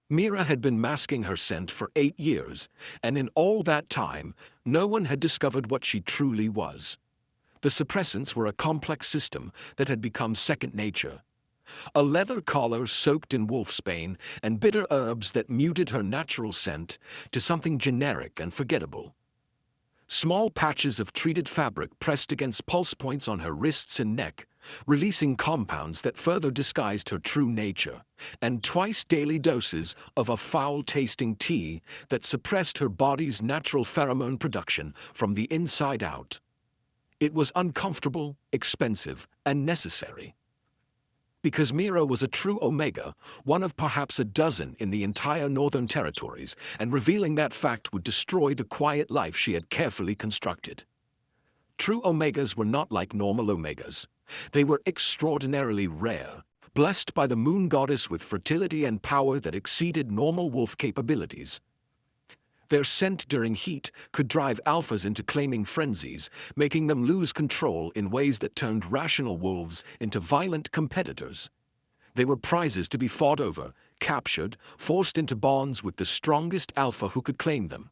Meera had been masking her scent for 8 years, and in all that time, no one had discovered what she truly was. The suppressants were a complex system that had become second nature. A leather collar soaked in wolfsbane and bitter herbs that muted her natural scent to something generic and forgettable. Small patches of treated fabric pressed against pulse points on her wrists and neck, releasing compounds that further disguised her true nature, and twice daily doses of a foul-tasting tea that suppressed her body's natural pheromone production from the inside out. It was uncomfortable, expensive, and necessary. Because Meera was a true Omega, one of perhaps a dozen in the entire Northern Territories, and revealing that fact would destroy the quiet life she had carefully constructed. True Omegas were not like normal Omegas. They were extraordinarily rare, blessed by the moon goddess with fertility and power that exceeded normal wolf capabilities. Their scent during heat could drive alphas into claiming frenzies, making them lose control in ways that turned rational wolves into violent competitors. They were prizes to be fought over, captured, forced into bonds with the strongest alpha who could claim them.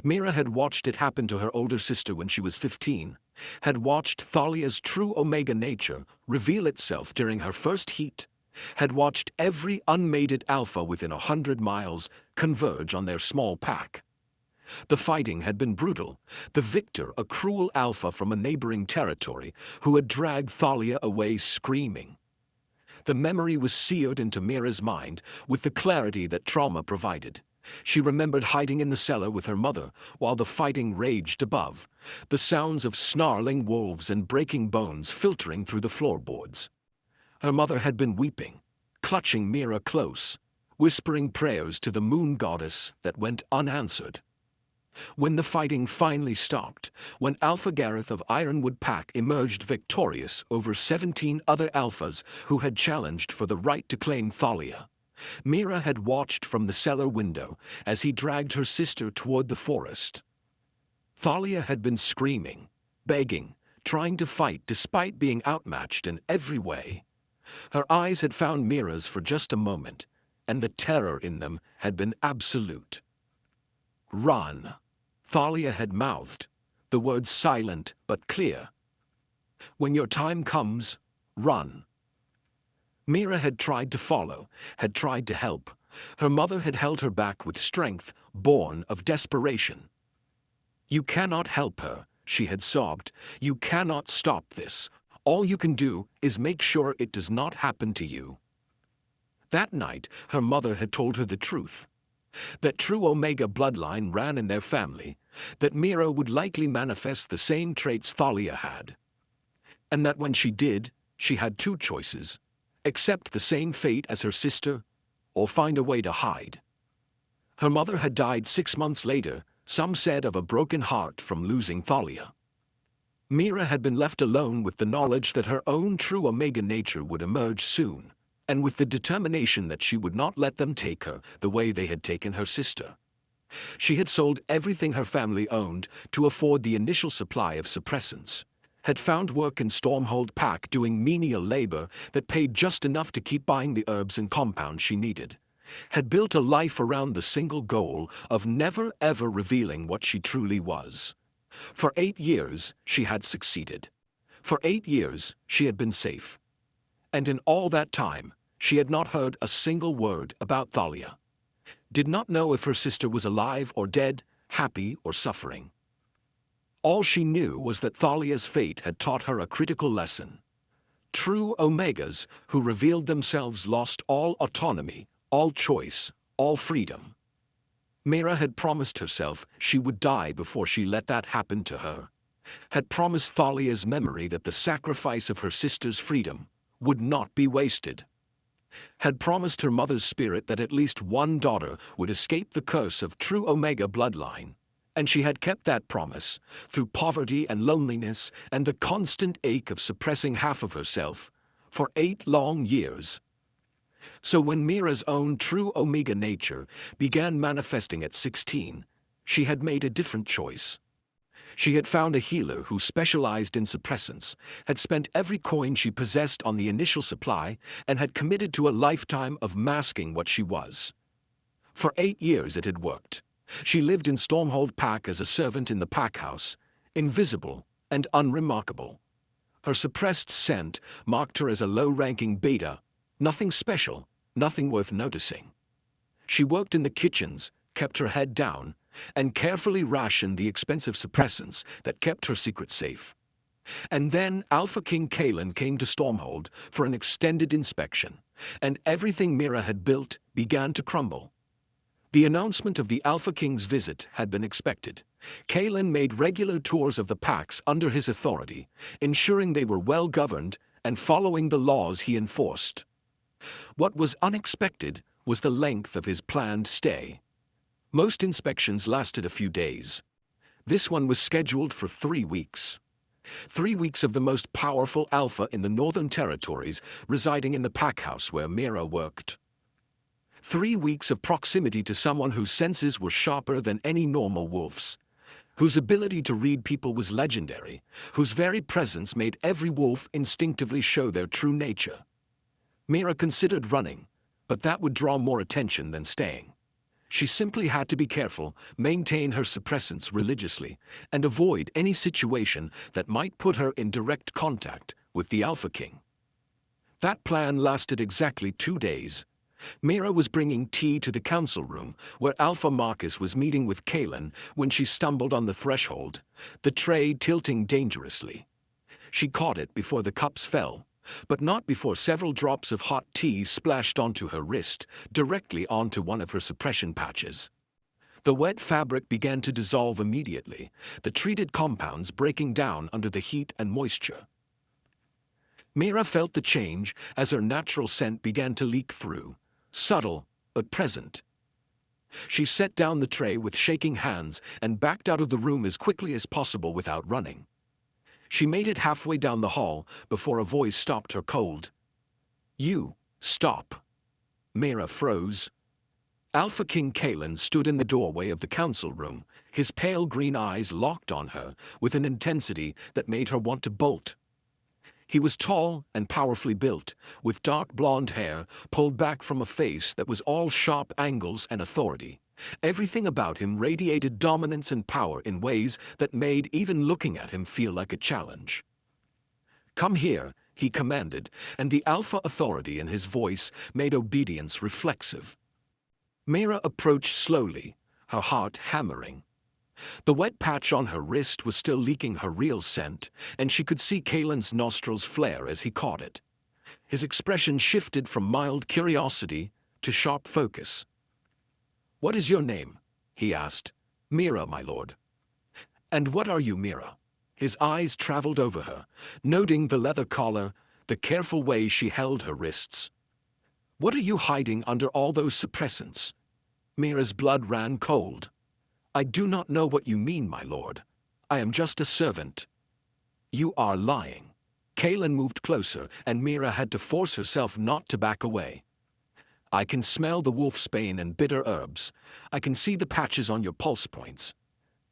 Meera had watched it happen to her older sister when she was 15, had watched Thalia's true Omega nature reveal itself during her first heat, had watched every unmated alpha within 100 miles converge on their small pack. The fighting had been brutal, the victor a cruel alpha from a neighboring territory who had dragged Thalia away screaming. The memory was seared into Meera's mind with the clarity that trauma provided. She remembered hiding in the cellar with her mother while the fighting raged above, the sounds of snarling wolves and breaking bones filtering through the floorboards. Her mother had been weeping, clutching Meera close, whispering prayers to the moon goddess that went unanswered. When the fighting finally stopped, when Alpha Gareth of Ironwood Pack emerged victorious over 17 other alphas who had challenged for the right to claim Thalia, Meera had watched from the cellar window as he dragged her sister toward the forest. Thalia had been screaming, begging, trying to fight despite being outmatched in every way. Her eyes had found Meera's for just a moment, and the terror in them had been absolute. "Run," Thalia had mouthed, the words silent but clear. "When your time comes, run." Meera had tried to follow, had tried to help. Her mother had held her back with strength born of desperation. "You cannot help her," she had sobbed. "You cannot stop this. All you can do is make sure it does not happen to you." That night, her mother had told her the truth. That true Omega bloodline ran in their family, that Meera would likely manifest the same traits Thalia had. And that when she did, she had two choices: accept the same fate as her sister, or find a way to hide. Her mother had died 6 months later, some said of a broken heart from losing Thalia. Meera had been left alone with the knowledge that her own true Omega nature would emerge soon, and with the determination that she would not let them take her the way they had taken her sister. She had sold everything her family owned to afford the initial supply of suppressants, had found work in Stormhold Pack doing menial labor that paid just enough to keep buying the herbs and compounds she needed, had built a life around the single goal of never ever revealing what she truly was. For 8 years, she had succeeded. For 8 years, she had been safe. And in all that time, she had not heard a single word about Thalia. Did not know if her sister was alive or dead, happy or suffering. All she knew was that Thalia's fate had taught her a critical lesson. True Omegas who revealed themselves lost all autonomy, all choice, all freedom. Meera had promised herself she would die before she let that happen to her. Had promised Thalia's memory that the sacrifice of her sister's freedom would not be wasted. Had promised her mother's spirit that at least one daughter would escape the curse of true Omega bloodline. And she had kept that promise, through poverty and loneliness and the constant ache of suppressing half of herself, for 8 long years. So when Meera's own true Omega nature began manifesting at 16, she had made a different choice. She had found a healer who specialized in suppressants, had spent every coin she possessed on the initial supply, and had committed to a lifetime of masking what she was. For 8 years it had worked. She lived in Stormhold Pack as a servant in the pack house, invisible and unremarkable. Her suppressed scent marked her as a low-ranking beta, nothing special, nothing worth noticing. She worked in the kitchens, kept her head down, and carefully rationed the expensive suppressants that kept her secret safe. And then Alpha King Kalin came to Stormhold for an extended inspection, and everything Meera had built began to crumble. The announcement of the Alpha King's visit had been expected. Kalin made regular tours of the packs under his authority, ensuring they were well governed and following the laws he enforced. What was unexpected was the length of his planned stay. Most inspections lasted a few days. This one was scheduled for 3 weeks. 3 weeks of the most powerful Alpha in the Northern Territories residing in the pack house where Meera worked. 3 weeks of proximity to someone whose senses were sharper than any normal wolf's, whose ability to read people was legendary, whose very presence made every wolf instinctively show their true nature. Meera considered running, but that would draw more attention than staying. She simply had to be careful, maintain her suppressants religiously, and avoid any situation that might put her in direct contact with the Alpha King. That plan lasted exactly 2 days. Meera was bringing tea to the council room, where Alpha Marcus was meeting with Kalin, when she stumbled on the threshold, the tray tilting dangerously. She caught it before the cups fell, but not before several drops of hot tea splashed onto her wrist, directly onto one of her suppression patches. The wet fabric began to dissolve immediately, the treated compounds breaking down under the heat and moisture. Meera felt the change as her natural scent began to leak through, subtle but present. She set down the tray with shaking hands and backed out of the room as quickly as possible without running. She made it halfway down the hall before a voice stopped her cold. "You, stop." Meera froze. Alpha King Kalin stood in the doorway of the council room, his pale green eyes locked on her with an intensity that made her want to bolt. He was tall and powerfully built, with dark blonde hair pulled back from a face that was all sharp angles and authority. Everything about him radiated dominance and power in ways that made even looking at him feel like a challenge. "Come here," he commanded, and the alpha authority in his voice made obedience reflexive. Meera approached slowly, her heart hammering. The wet patch on her wrist was still leaking her real scent, and she could see Kalin's nostrils flare as he caught it. His expression shifted from mild curiosity to sharp focus. "What is your name?" he asked. "Meera, my lord." "And what are you, Meera?" His eyes traveled over her, noting the leather collar, the careful way she held her wrists. "What are you hiding under all those suppressants?" Meera's blood ran cold. "I do not know what you mean, my lord. I am just a servant." "You are lying." Kalin moved closer, and Meera had to force herself not to back away. "I can smell the wolf's bane and bitter herbs. I can see the patches on your pulse points.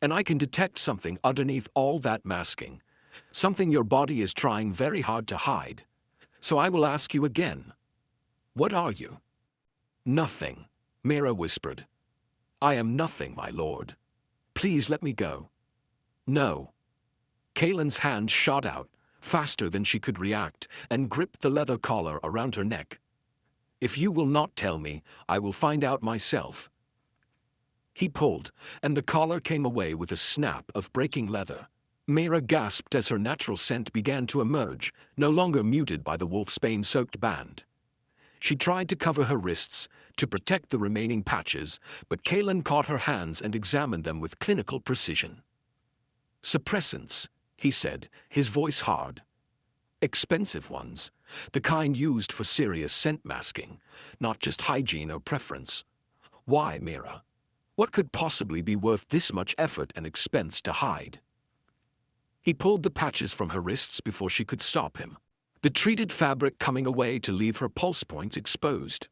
And I can detect something underneath all that masking, something your body is trying very hard to hide. So I will ask you again. What are you?" "Nothing," Meera whispered. "I am nothing, my lord. Please let me go." "No." Kalin's hand shot out, faster than she could react, and gripped the leather collar around her neck. "If you will not tell me, I will find out myself." He pulled, and the collar came away with a snap of breaking leather. Meera gasped as her natural scent began to emerge, no longer muted by the wolf's bane-soaked band. She tried to cover her wrists, to protect the remaining patches, but Kalin caught her hands and examined them with clinical precision. "Suppressants," he said, his voice hard. "Expensive ones, the kind used for serious scent masking, not just hygiene or preference. Why, Meera? What could possibly be worth this much effort and expense to hide?" He pulled the patches from her wrists before she could stop him, the treated fabric coming away to leave her pulse points exposed.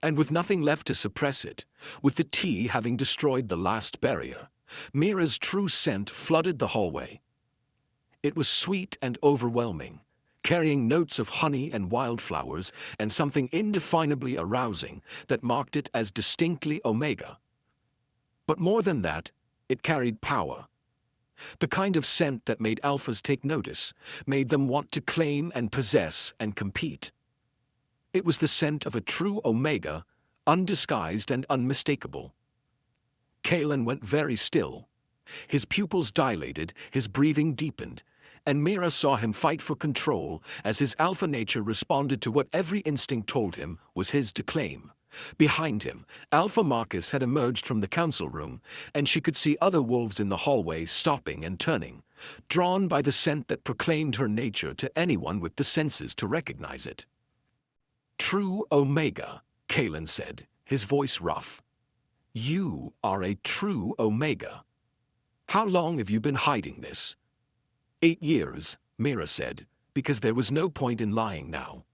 And with nothing left to suppress it, with the tea having destroyed the last barrier, Meera's true scent flooded the hallway. It was sweet and overwhelming, carrying notes of honey and wildflowers and something indefinably arousing that marked it as distinctly Omega. But more than that, it carried power. The kind of scent that made alphas take notice, made them want to claim and possess and compete. It was the scent of a true Omega, undisguised and unmistakable. Kalin went very still. His pupils dilated, his breathing deepened, and Meera saw him fight for control as his alpha nature responded to what every instinct told him was his to claim. Behind him, Alpha Marcus had emerged from the council room, and she could see other wolves in the hallway stopping and turning, drawn by the scent that proclaimed her nature to anyone with the senses to recognize it. "True Omega," Kalin said, his voice rough. "You are a true Omega. How long have you been hiding this?" 8 years, Meera said, because there was no point in lying now.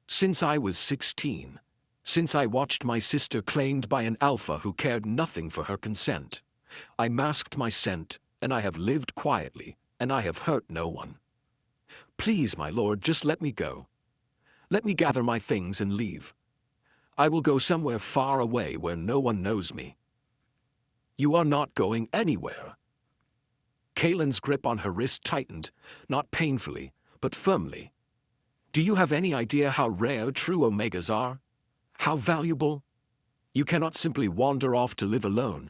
"Since I was 16. Since I watched my sister claimed by an alpha who cared nothing for her consent. I masked my scent, and I have lived quietly, and I have hurt no one. Please, my lord, just let me go. Let me gather my things and leave. I will go somewhere far away where no one knows me." "You are not going anywhere." Kalin's grip on her wrist tightened, not painfully, but firmly. "Do you have any idea how rare true Omegas are? How valuable? You cannot simply wander off to live alone.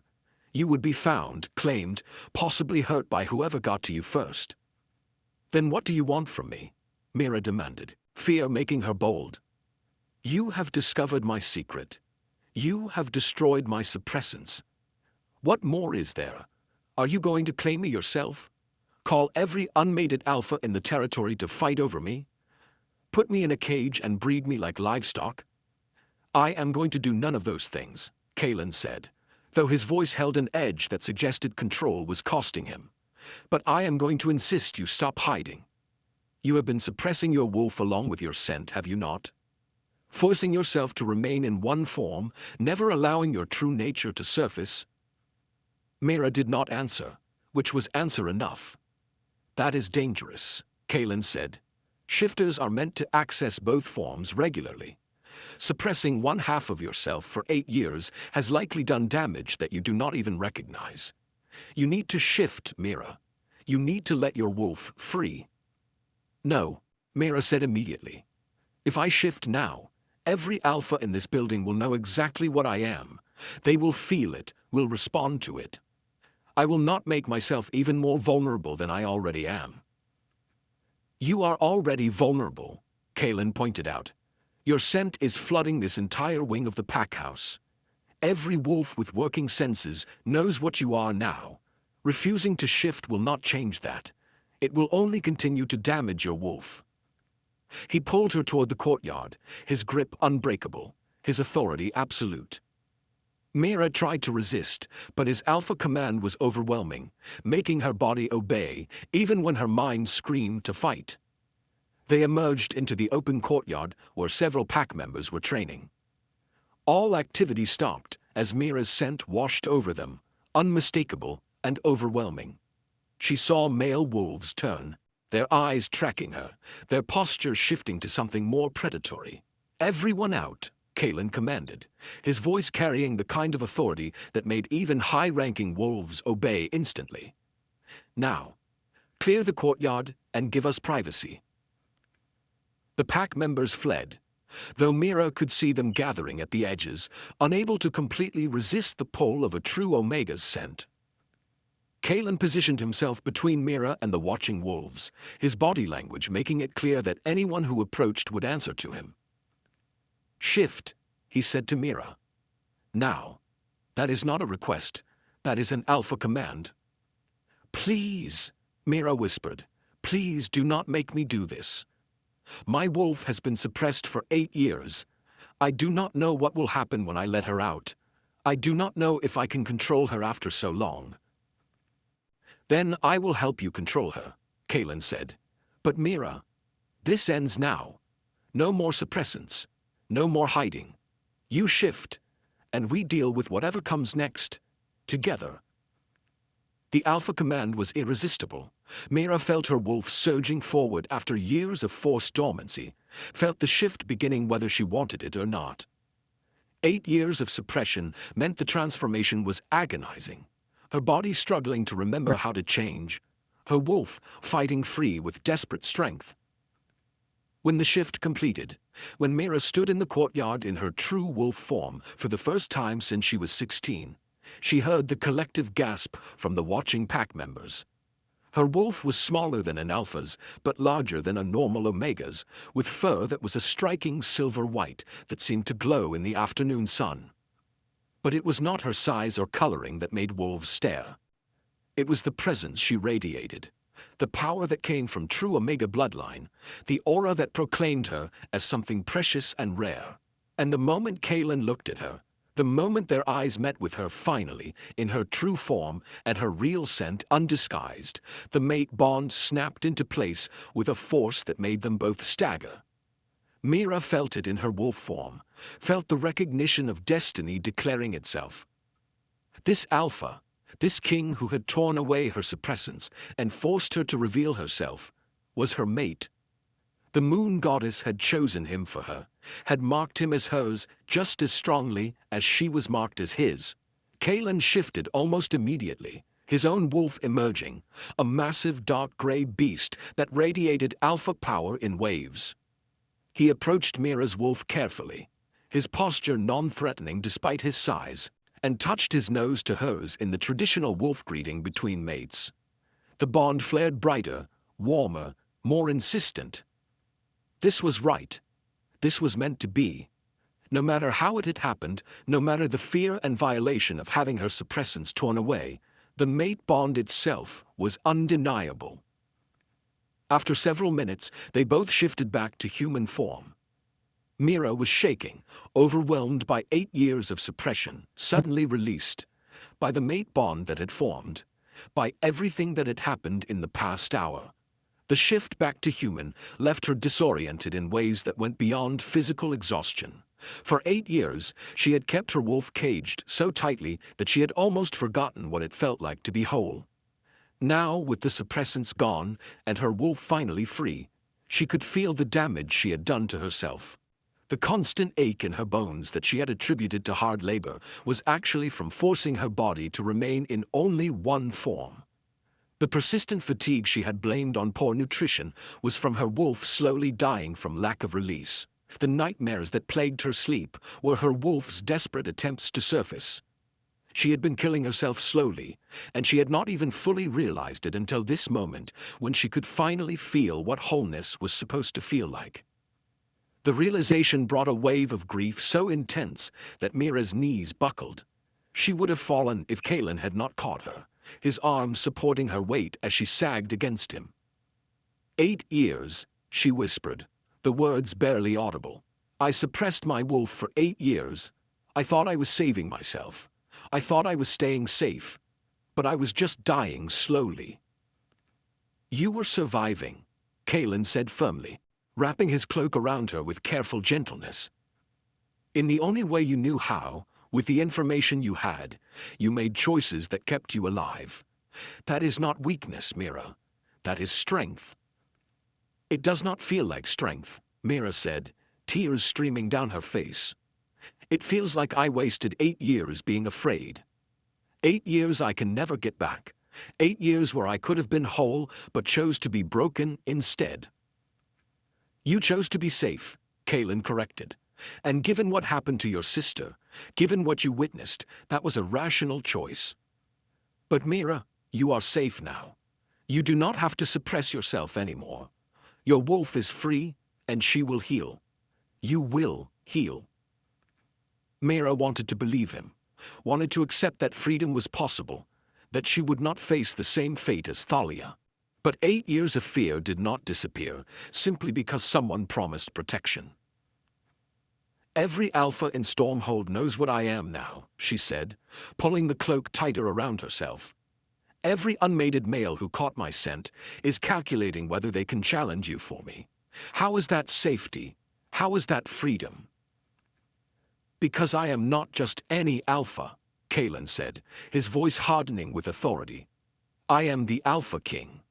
You would be found, claimed, possibly hurt by whoever got to you first." "Then what do you want from me?" Meera demanded, fear making her bold. "You have discovered my secret. You have destroyed my suppressants. What more is there? Are you going to claim me yourself? Call every unmated alpha in the territory to fight over me? Put me in a cage and breed me like livestock?" "I am going to do none of those things," Kalin said, though his voice held an edge that suggested control was costing him. "But I am going to insist you stop hiding. You have been suppressing your wolf along with your scent, have you not? Forcing yourself to remain in one form, never allowing your true nature to surface." Meera did not answer, which was answer enough. "That is dangerous," Kalin said. "Shifters are meant to access both forms regularly. Suppressing one half of yourself for 8 years has likely done damage that you do not even recognize. You need to shift, Meera. You need to let your wolf free." "No," Meera said immediately. "If I shift now, every alpha in this building will know exactly what I am. They will feel it, will respond to it. I will not make myself even more vulnerable than I already am." "You are already vulnerable," Kalin pointed out. "Your scent is flooding this entire wing of the pack house. Every wolf with working senses knows what you are now. Refusing to shift will not change that. It will only continue to damage your wolf." He pulled her toward the courtyard, his grip unbreakable, his authority absolute. Meera tried to resist, but his alpha command was overwhelming, making her body obey, even when her mind screamed to fight. They emerged into the open courtyard where several pack members were training. All activity stopped as Meera's scent washed over them, unmistakable and overwhelming. She saw male wolves turn, their eyes tracking her, their posture shifting to something more predatory. "Everyone out," Kalin commanded, his voice carrying the kind of authority that made even high-ranking wolves obey instantly. "Now, clear the courtyard and give us privacy." The pack members fled, though Meera could see them gathering at the edges, unable to completely resist the pull of a true Omega's scent. Kalin positioned himself between Meera and the watching wolves, his body language making it clear that anyone who approached would answer to him. "Shift," he said to Meera. "Now. That is not a request. That is an alpha command." "Please," Meera whispered. "Please do not make me do this. My wolf has been suppressed for 8 years. I do not know what will happen when I let her out. I do not know if I can control her after so long." "Then I will help you control her," Kalin said. "But Meera, this ends now. No more suppressants. No more hiding. You shift, and we deal with whatever comes next, together." The alpha command was irresistible, Meera felt her wolf surging forward after years of forced dormancy, felt the shift beginning whether she wanted it or not. 8 years of suppression meant the transformation was agonizing, her body struggling to remember how to change, her wolf fighting free with desperate strength. When the shift completed, when Meera stood in the courtyard in her true wolf form for the first time since she was 16, she heard the collective gasp from the watching pack members. Her wolf was smaller than an alpha's, but larger than a normal omega's, with fur that was a striking silver white that seemed to glow in the afternoon sun. But it was not her size or coloring that made wolves stare. It was the presence she radiated, the power that came from true omega bloodline, the aura that proclaimed her as something precious and rare. And the moment Kalin looked at her, the moment their eyes met with her finally, in her true form and her real scent undisguised, the mate bond snapped into place with a force that made them both stagger. Meera felt it in her wolf form, felt the recognition of destiny declaring itself. This alpha, this king who had torn away her suppressants and forced her to reveal herself, was her mate. The moon goddess had chosen him for her, had marked him as hers just as strongly as she was marked as his. Kalin shifted almost immediately, his own wolf emerging, a massive dark gray beast that radiated alpha power in waves. He approached Meera's wolf carefully, his posture non-threatening despite his size, and touched his nose to hers in the traditional wolf greeting between mates. The bond flared brighter, warmer, more insistent. This was right. This was meant to be. No matter how it had happened, no matter the fear and violation of having her suppressants torn away, the mate bond itself was undeniable. After several minutes, they both shifted back to human form. Meera was shaking, overwhelmed by 8 years of suppression, suddenly released, by the mate bond that had formed, by everything that had happened in the past hour. The shift back to human left her disoriented in ways that went beyond physical exhaustion. For 8 years, she had kept her wolf caged so tightly that she had almost forgotten what it felt like to be whole. Now, with the suppressants gone and her wolf finally free, she could feel the damage she had done to herself. The constant ache in her bones that she had attributed to hard labor was actually from forcing her body to remain in only one form. The persistent fatigue she had blamed on poor nutrition was from her wolf slowly dying from lack of release. The nightmares that plagued her sleep were her wolf's desperate attempts to surface. She had been killing herself slowly, and she had not even fully realized it until this moment when she could finally feel what wholeness was supposed to feel like. The realization brought a wave of grief so intense that Meera's knees buckled. She would have fallen if Kalin had not caught her, his arms supporting her weight as she sagged against him. 8 years, she whispered, the words barely audible. I suppressed my wolf for 8 years. I thought I was saving myself. I thought I was staying safe. But I was just dying slowly. You were surviving, Kalin said firmly, wrapping his cloak around her with careful gentleness. In the only way you knew how, with the information you had, you made choices that kept you alive. That is not weakness, Meera. That is strength. It does not feel like strength, Meera said, tears streaming down her face. It feels like I wasted 8 years being afraid. 8 years I can never get back. 8 years where I could have been whole but chose to be broken instead. You chose to be safe, Kalin corrected. And given what happened to your sister, given what you witnessed, that was a rational choice. But Meera, you are safe now. You do not have to suppress yourself anymore. Your wolf is free, and she will heal. You will heal. Meera wanted to believe him, wanted to accept that freedom was possible, that she would not face the same fate as Thalia. But 8 years of fear did not disappear simply because someone promised protection. Every alpha in Stormhold knows what I am now, she said, pulling the cloak tighter around herself. Every unmated male who caught my scent is calculating whether they can challenge you for me. How is that safety? How is that freedom? Because I am not just any alpha, Kalin said, his voice hardening with authority. I am the Alpha King.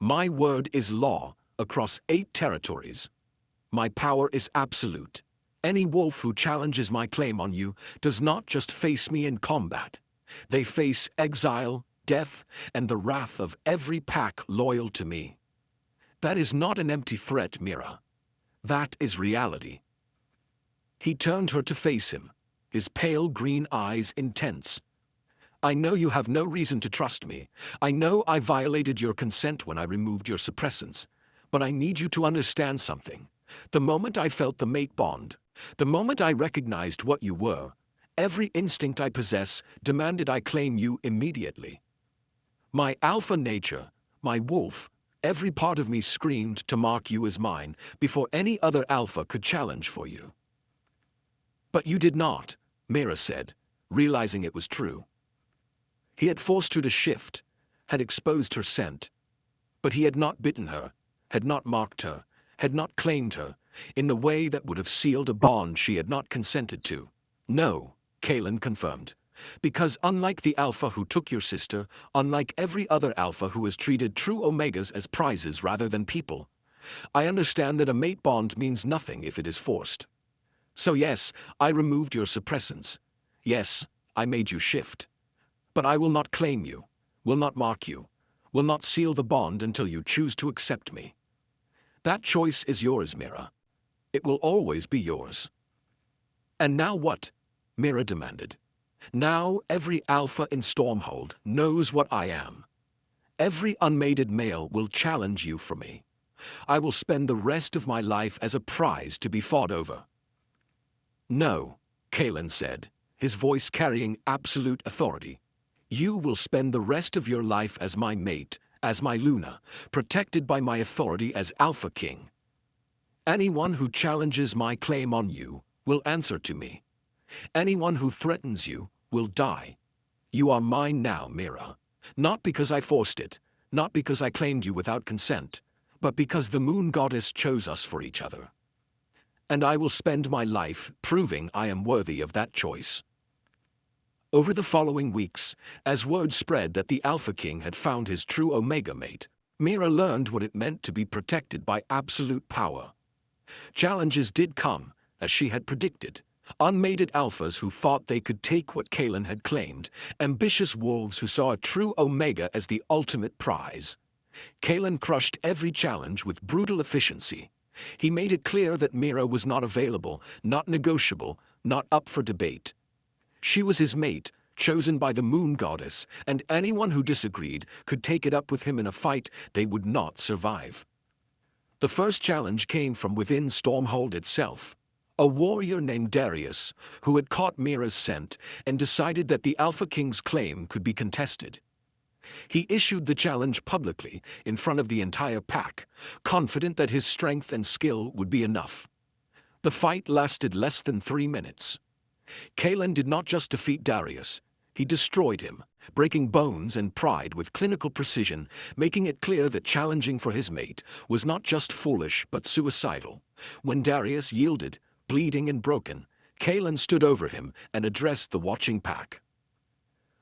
My word is law across 8 territories. My power is absolute. Any wolf who challenges my claim on you does not just face me in combat. They face exile, death, and the wrath of every pack loyal to me. That is not an empty threat, Meera. That is reality. He turned her to face him, his pale green eyes intense. I know you have no reason to trust me. I know I violated your consent when I removed your suppressants. But I need you to understand something. The moment I felt the mate bond, the moment I recognized what you were, every instinct I possess demanded I claim you immediately. My alpha nature, my wolf, every part of me screamed to mark you as mine before any other alpha could challenge for you. But you did not, Meera said, realizing it was true. He had forced her to shift, had exposed her scent. But he had not bitten her, had not marked her, had not claimed her, in the way that would have sealed a bond she had not consented to. No, Kalin confirmed. Because unlike the alpha who took your sister, unlike every other alpha who has treated true omegas as prizes rather than people, I understand that a mate bond means nothing if it is forced. So yes, I removed your suppressants. Yes, I made you shift. But I will not claim you, will not mark you, will not seal the bond until you choose to accept me. That choice is yours, Meera. It will always be yours. And now what? Meera demanded. Now every alpha in Stormhold knows what I am. Every unmated male will challenge you for me. I will spend the rest of my life as a prize to be fought over. No, Kalin said, his voice carrying absolute authority. You will spend the rest of your life as my mate, as my Luna, protected by my authority as Alpha King. Anyone who challenges my claim on you will answer to me. Anyone who threatens you will die. You are mine now, Meera. Not because I forced it, not because I claimed you without consent, but because the moon goddess chose us for each other. And I will spend my life proving I am worthy of that choice. Over the following weeks, as word spread that the Alpha King had found his true Omega mate, Meera learned what it meant to be protected by absolute power. Challenges did come, as she had predicted. Unmated alphas who thought they could take what Kalin had claimed, ambitious wolves who saw a true Omega as the ultimate prize. Kalin crushed every challenge with brutal efficiency. He made it clear that Meera was not available, not negotiable, not up for debate. She was his mate, chosen by the moon goddess, and anyone who disagreed could take it up with him in a fight they would not survive. The first challenge came from within Stormhold itself. A warrior named Darius, who had caught Meera's scent and decided that the Alpha King's claim could be contested. He issued the challenge publicly in front of the entire pack, confident that his strength and skill would be enough. The fight lasted less than 3 minutes. Kalin did not just defeat Darius, he destroyed him, breaking bones and pride with clinical precision, making it clear that challenging for his mate was not just foolish but suicidal. When Darius yielded, bleeding and broken, Kalin stood over him and addressed the watching pack.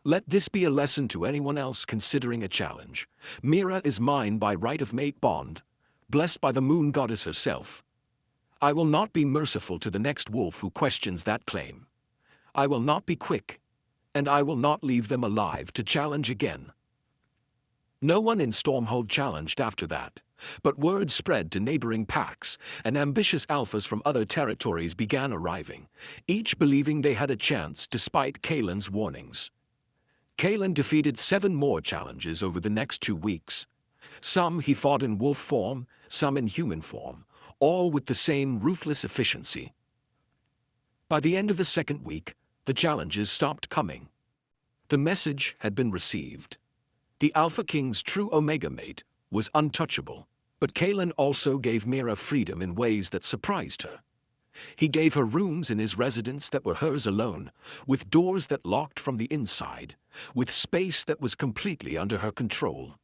Let this be a lesson to anyone else considering a challenge. Meera is mine by right of mate bond, blessed by the moon goddess herself. I will not be merciful to the next wolf who questions that claim. I will not be quick, and I will not leave them alive to challenge again. No one in Stormhold challenged after that, but word spread to neighboring packs, and ambitious alphas from other territories began arriving, each believing they had a chance despite Kalin's warnings. Kalin defeated 7 more challenges over the next 2 weeks. Some he fought in wolf form, some in human form, all with the same ruthless efficiency. By the end of the 2nd week, the challenges stopped coming. The message had been received. The Alpha King's true Omega mate was untouchable, but Kalin also gave Meera freedom in ways that surprised her. He gave her rooms in his residence that were hers alone, with doors that locked from the inside, with space that was completely under her control.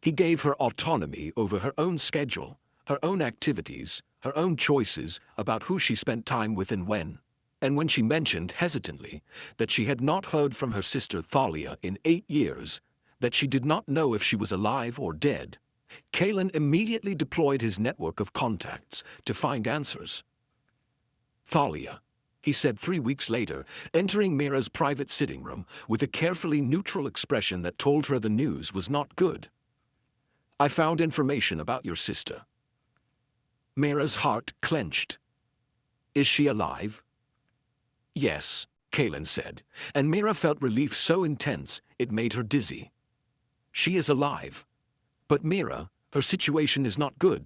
He gave her autonomy over her own schedule, her own activities, her own choices about who she spent time with and when. And when she mentioned hesitantly that she had not heard from her sister Thalia in 8 years, that she did not know if she was alive or dead, Kalin immediately deployed his network of contacts to find answers. Thalia, he said 3 weeks later, entering Meera's private sitting room with a carefully neutral expression that told her the news was not good. I found information about your sister. Meera's heart clenched. Is she alive? Yes, Kalin said, and Meera felt relief so intense it made her dizzy. She is alive. But Meera, her situation is not good.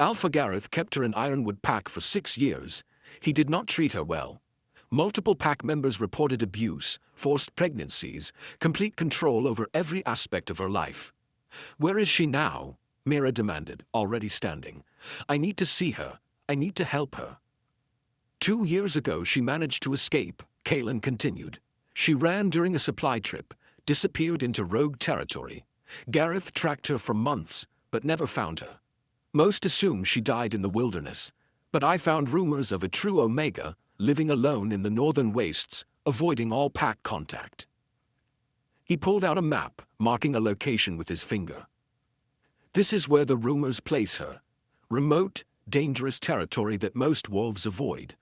Alpha Gareth kept her in Ironwood Pack for 6 years. He did not treat her well. Multiple pack members reported abuse, forced pregnancies, complete control over every aspect of her life. Where is she now? Meera demanded, already standing. I need to see her. I need to help her. 2 years ago she managed to escape, Kalin continued. She ran during a supply trip, disappeared into rogue territory. Gareth tracked her for months, but never found her. Most assume she died in the wilderness, but I found rumors of a true Omega living alone in the northern wastes, avoiding all pack contact. He pulled out a map, marking a location with his finger. This is where the rumors place her. Remote, dangerous territory that most wolves avoid.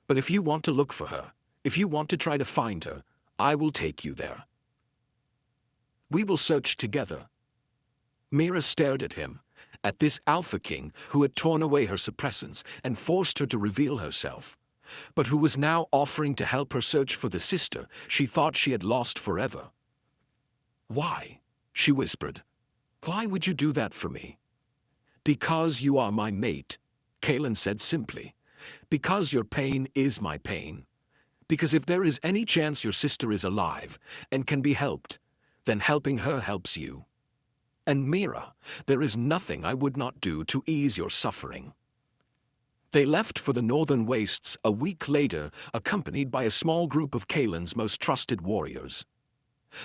But if you want to look for her, if you want to try to find her, I will take you there. We will search together. Meera stared at him, at this Alpha King who had torn away her suppressants and forced her to reveal herself, but who was now offering to help her search for the sister she thought she had lost forever. Why? She whispered. Why would you do that for me? Because you are my mate, Kalin said simply. Because your pain is my pain. Because if there is any chance your sister is alive and can be helped, then helping her helps you. And Meera, there is nothing I would not do to ease your suffering. They left for the northern wastes a week later, accompanied by a small group of Kalin's most trusted warriors.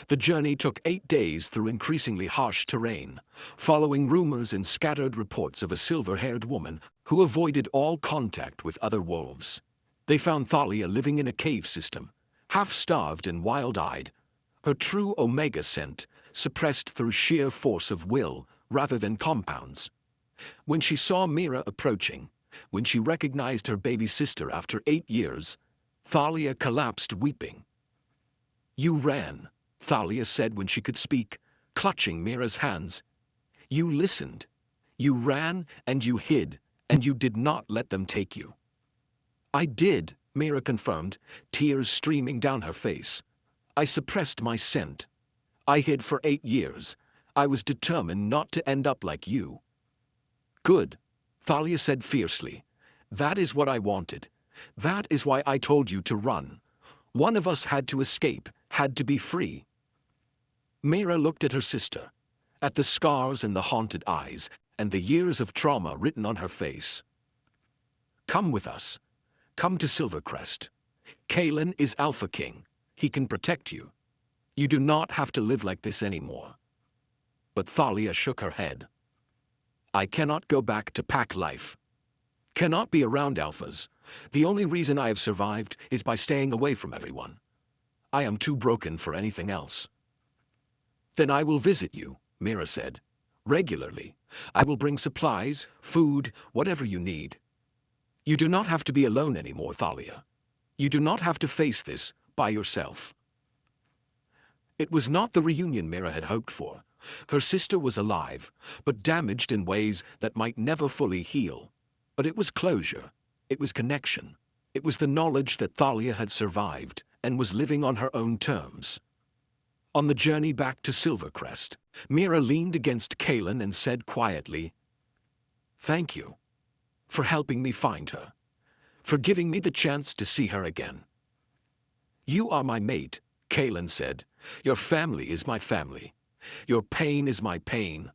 The journey took 8 days through increasingly harsh terrain, following rumors and scattered reports of a silver-haired woman who avoided all contact with other wolves. They found Thalia living in a cave system, half-starved and wild-eyed, her true Omega scent suppressed through sheer force of will rather than compounds. When she saw Meera approaching, when she recognized her baby sister after 8 years, Thalia collapsed weeping. You ran, Thalia said when she could speak, clutching Meera's hands. You listened. You ran and you hid, and you did not let them take you. I did, Meera confirmed, tears streaming down her face. I suppressed my scent. I hid for 8 years. I was determined not to end up like you. Good, Thalia said fiercely. That is what I wanted. That is why I told you to run. One of us had to escape, had to be free. Meera looked at her sister, at the scars in the haunted eyes, and the years of trauma written on her face. Come with us. Come to Silvercrest. Kalin is Alpha King. He can protect you. You do not have to live like this anymore. But Thalia shook her head. I cannot go back to pack life. Cannot be around alphas. The only reason I have survived is by staying away from everyone. I am too broken for anything else. Then I will visit you, Meera said. Regularly. I will bring supplies, food, whatever you need. You do not have to be alone anymore, Thalia. You do not have to face this by yourself. It was not the reunion Meera had hoped for. Her sister was alive, but damaged in ways that might never fully heal. But it was closure. It was connection. It was the knowledge that Thalia had survived and was living on her own terms. On the journey back to Silvercrest, Meera leaned against Kalin and said quietly, Thank you for helping me find her, for giving me the chance to see her again. You are my mate, Kalin said. Your family is my family. Your pain is my pain.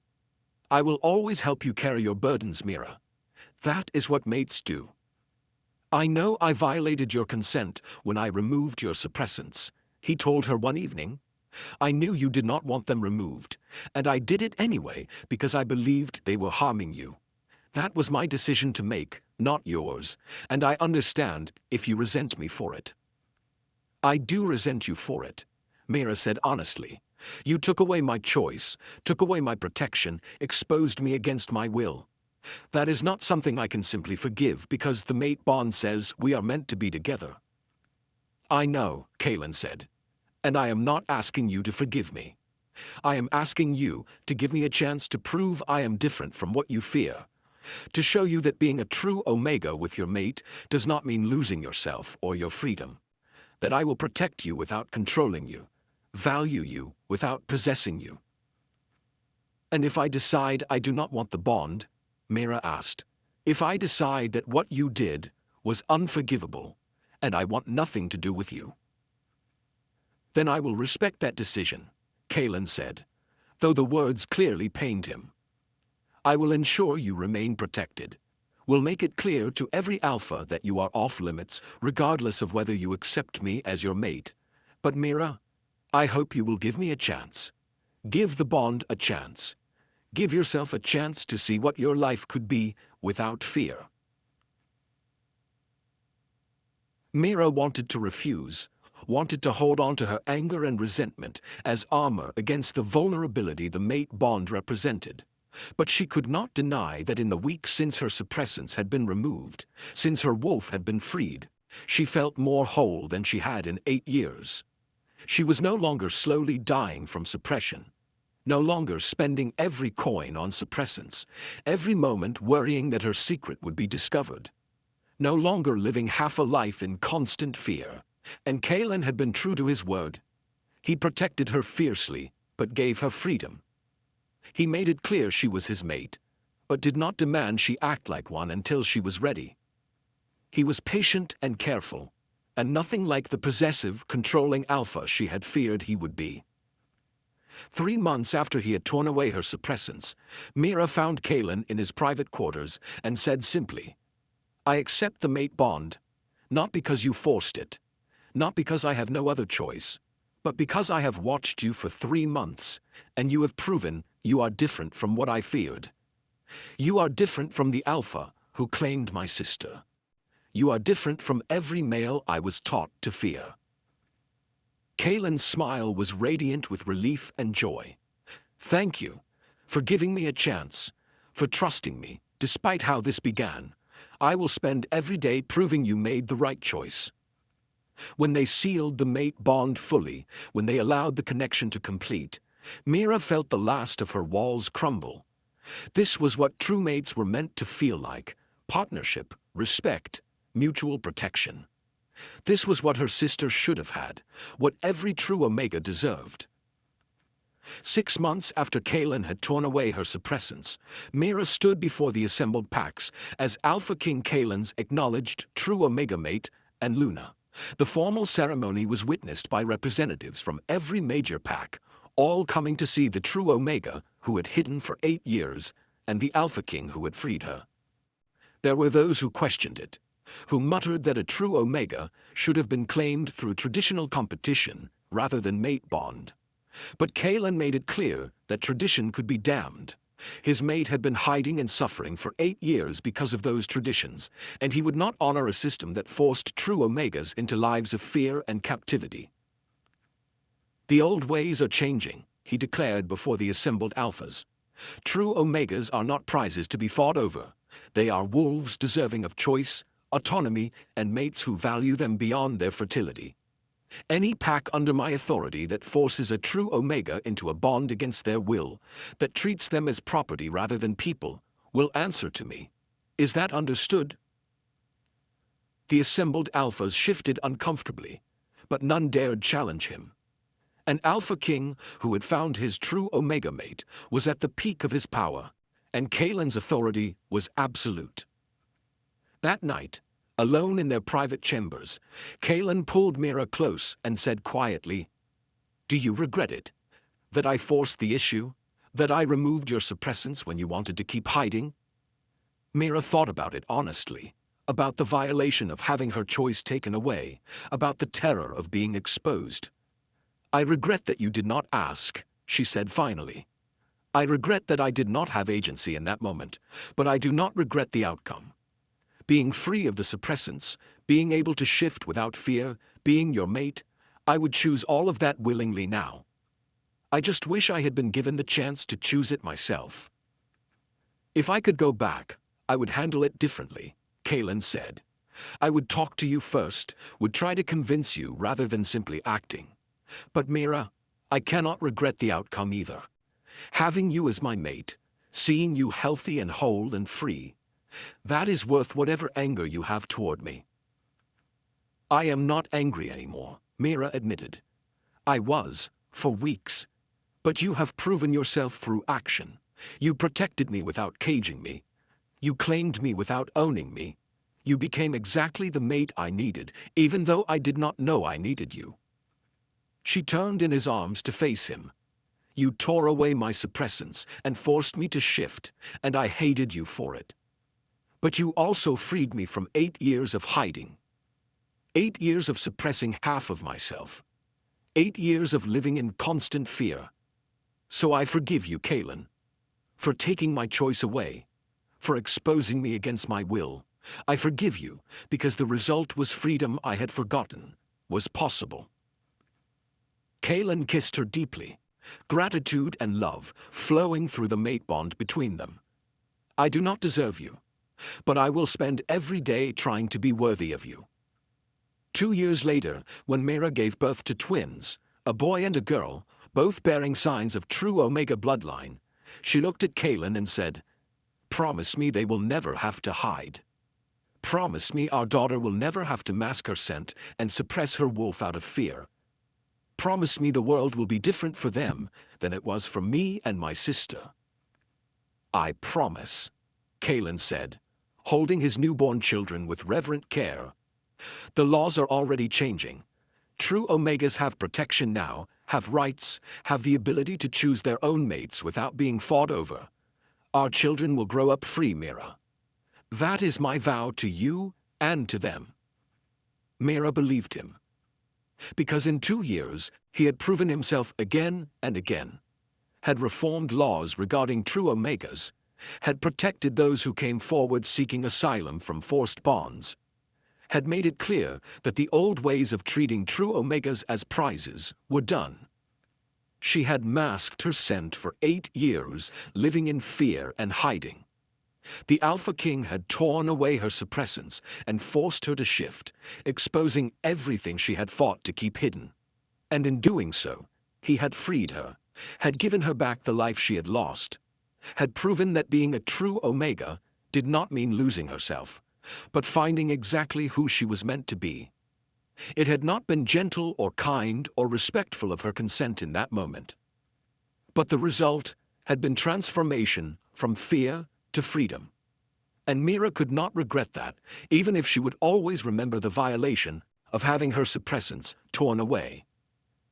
I will always help you carry your burdens, Meera. That is what mates do. I know I violated your consent when I removed your suppressants, he told her one evening. I knew you did not want them removed, and I did it anyway because I believed they were harming you. That was my decision to make, not yours, and I understand if you resent me for it. I do resent you for it, Meera said honestly, You took away my choice, took away my protection, exposed me against my will. That is not something I can simply forgive because the mate bond says we are meant to be together. I know, Kalin said, and I am not asking you to forgive me. I am asking you to give me a chance to prove I am different from what you fear. To show you that being a true Omega with your mate does not mean losing yourself or your freedom. That I will protect you without controlling you, value you without possessing you. And if I decide I do not want the bond, Meera asked, if I decide that what you did was unforgivable, and I want nothing to do with you, then I will respect that decision, Kalin said, though the words clearly pained him. I will ensure you remain protected. Will make it clear to every alpha that you are off limits, regardless of whether you accept me as your mate. But Meera, I hope you will give me a chance. Give the bond a chance. Give yourself a chance to see what your life could be without fear. Meera wanted to refuse, wanted to hold on to her anger and resentment as armor against the vulnerability the mate bond represented. But she could not deny that in the weeks since her suppressants had been removed, since her wolf had been freed, she felt more whole than she had in 8 years. She was no longer slowly dying from suppression, no longer spending every coin on suppressants, every moment worrying that her secret would be discovered, no longer living half a life in constant fear. And Kalin had been true to his word. He protected her fiercely, but gave her freedom. He made it clear she was his mate, but did not demand she act like one until she was ready. He was patient and careful, and nothing like the possessive, controlling alpha she had feared he would be. 3 months after he had torn away her suppressants, Meera found Kalin in his private quarters and said simply, I accept the mate bond, not because you forced it, not because I have no other choice, but because I have watched you for 3 months, and you have proven you are different from what I feared. You are different from the alpha who claimed my sister. You are different from every male I was taught to fear. Kalin's smile was radiant with relief and joy. Thank you for giving me a chance, for trusting me, despite how this began. I will spend every day proving you made the right choice. When they sealed the mate bond fully, when they allowed the connection to complete, Meera felt the last of her walls crumble. This was what true mates were meant to feel like: partnership, respect, mutual protection. This was what her sister should have had, what every true Omega deserved. 6 months after Kalin had torn away her suppressants, Meera stood before the assembled packs as Alpha King Kalin's acknowledged true Omega mate and Luna. The formal ceremony was witnessed by representatives from every major pack, all coming to see the true Omega who had hidden for 8 years and the Alpha King who had freed her. There were those who questioned it, who muttered that a true Omega should have been claimed through traditional competition rather than mate bond. But Kalin made it clear that tradition could be damned. His mate had been hiding and suffering for 8 years because of those traditions, and he would not honor a system that forced true Omegas into lives of fear and captivity. The old ways are changing, he declared before the assembled alphas. True Omegas are not prizes to be fought over. They are wolves deserving of choice, autonomy, and mates who value them beyond their fertility. Any pack under my authority that forces a true Omega into a bond against their will, that treats them as property rather than people, will answer to me. Is that understood? The assembled alphas shifted uncomfortably, but none dared challenge him. An Alpha King who had found his true Omega mate was at the peak of his power, and Kalin's authority was absolute. That night, alone in their private chambers, Kalin pulled Meera close and said quietly, "Do you regret it? That I forced the issue? That I removed your suppressants when you wanted to keep hiding?" Meera thought about it honestly, about the violation of having her choice taken away, about the terror of being exposed. "I regret that you did not ask," she said finally. "I regret that I did not have agency in that moment, but I do not regret the outcome. Being free of the suppressants, being able to shift without fear, being your mate, I would choose all of that willingly now. I just wish I had been given the chance to choose it myself. If I could go back, I would handle it differently, Kalin said. I would talk to you first, would try to convince you rather than simply acting. But Meera, I cannot regret the outcome either. Having you as my mate, seeing you healthy and whole and free, that is worth whatever anger you have toward me. I am not angry anymore, Meera admitted. I was, for weeks. But you have proven yourself through action. You protected me without caging me. You claimed me without owning me. You became exactly the mate I needed, even though I did not know I needed you. She turned in his arms to face him. You tore away my suppressants and forced me to shift, and I hated you for it. But you also freed me from 8 years of hiding. 8 years of suppressing half of myself. 8 years of living in constant fear. So I forgive you, Kalin, for taking my choice away, for exposing me against my will. I forgive you because the result was freedom I had forgotten was possible. Kalin kissed her deeply, gratitude and love flowing through the mate bond between them. I do not deserve you, but I will spend every day trying to be worthy of you. 2 years later, when Meera gave birth to twins, a boy and a girl, both bearing signs of true Omega bloodline, she looked at Kalin and said, "Promise me they will never have to hide. Promise me our daughter will never have to mask her scent and suppress her wolf out of fear. Promise me the world will be different for them than it was for me and my sister." "I promise," Kalin said, holding his newborn children with reverent care. "The laws are already changing. True Omegas have protection now, have rights, have the ability to choose their own mates without being fought over. Our children will grow up free, Meera. That is my vow to you and to them." Meera believed him. Because in 2 years, he had proven himself again and again, had reformed laws regarding true Omegas, had protected those who came forward seeking asylum from forced bonds, had made it clear that the old ways of treating true Omegas as prizes were done. She had masked her scent for 8 years, living in fear and hiding. The Alpha King had torn away her suppressants and forced her to shift, exposing everything she had fought to keep hidden. And in doing so, he had freed her, had given her back the life she had lost, had proven that being a true Omega did not mean losing herself, but finding exactly who she was meant to be. It had not been gentle or kind or respectful of her consent in that moment. But the result had been transformation from fear to freedom. And Meera could not regret that, even if she would always remember the violation of having her suppressants torn away.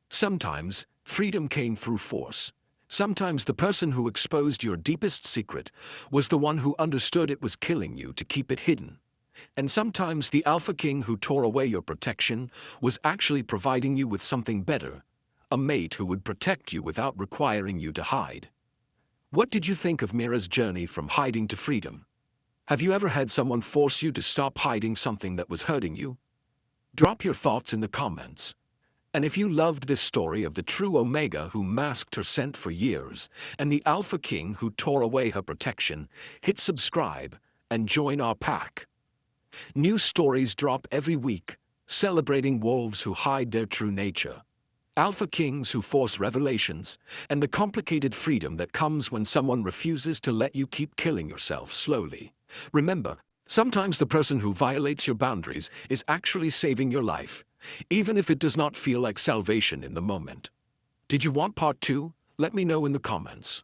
Sometimes, freedom came through force. Sometimes the person who exposed your deepest secret was the one who understood it was killing you to keep it hidden. And sometimes the Alpha King who tore away your protection was actually providing you with something better, a mate who would protect you without requiring you to hide. What did you think of Meera's journey from hiding to freedom? Have you ever had someone force you to stop hiding something that was hurting you? Drop your thoughts in the comments. And if you loved this story of the true Omega who masked her scent for years, and the Alpha King who tore away her protection, hit subscribe and join our pack. New stories drop every week, celebrating wolves who hide their true nature, Alpha Kings who force revelations, and the complicated freedom that comes when someone refuses to let you keep killing yourself slowly. Remember, sometimes the person who violates your boundaries is actually saving your life, even if it does not feel like salvation in the moment. Did you want part 2? Let me know in the comments.